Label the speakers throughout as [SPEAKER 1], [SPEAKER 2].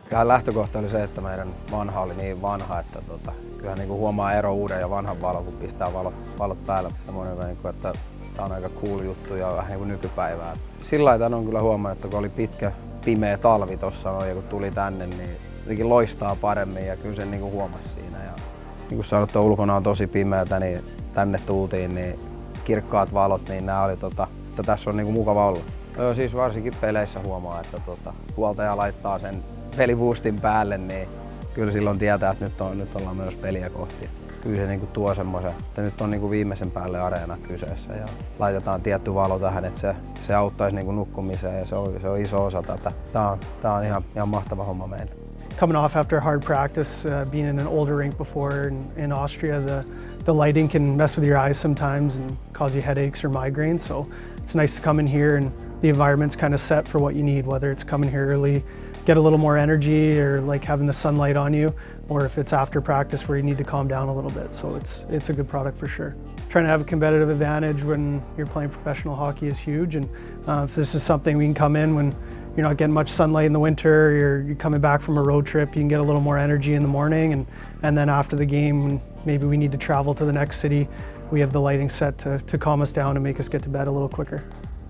[SPEAKER 1] Kyllähän lähtökohta oli se, että meidän vanha oli niin vanha, että kyllähän niin kuin huomaa ero uuden ja vanhan valon, kun pistää valot päälle. Semmoinen, että tämä on aika cool juttu ja vähän niin kuin nykypäivää. Sillä lailla on kyllä huomannut, että kun oli pitkä pimeä talvi tuossa ja kun tuli tänne, niin jotenkin loistaa paremmin ja kyllä sen niin kuin huomasi siinä. Ja niin kuin sanottu, ulkona on tosi pimeätä, niin tänne tultiin, niin kirkkaat valot, niin nämä oli, että tässä on niin kuin mukava olla. Siis varsinkin peleissä huomaa, että huoltaja laittaa sen peliboostin päälle, niin kyllä silloin tietää, että nyt ollaan menossa peliä kohti. Kyllä se niinku tuo semmoisen, että nyt on niinku viimeisen päälle areena kyseessä ja laitetaan tietty valo tähän, että se auttaisi niinku nukkumiseen ja se on iso osa tätä. Tää on ihan mahtava homma meille.
[SPEAKER 2] Coming off after a hard practice, being in an older rink before in Austria, the lighting can mess with your eyes sometimes and cause you headaches or migraines. So it's nice to come in here and the environment's kind of set for what you need, whether it's coming here early, get a little more energy or like having the sunlight on you, or if it's after practice where you need to calm down a little bit. So it's a good product for sure. Trying to have a competitive advantage when you're playing professional hockey is huge, and if this is something we can come in when you're not getting much sunlight in the winter, you're coming back from a road trip, you can get a little more energy in the morning, and then after the game, maybe we need to travel to the next city, we have the lighting set to calm us down and make us get to bed a little quicker.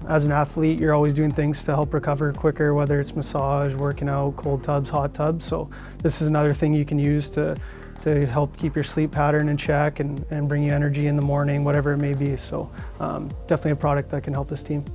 [SPEAKER 2] As an athlete, you're always doing things to help recover quicker, whether it's massage, working out, cold tubs, hot tubs. So this is another thing you can use to help keep your sleep pattern in check and bring you energy in the morning, whatever it may be. So definitely a product that can help this team.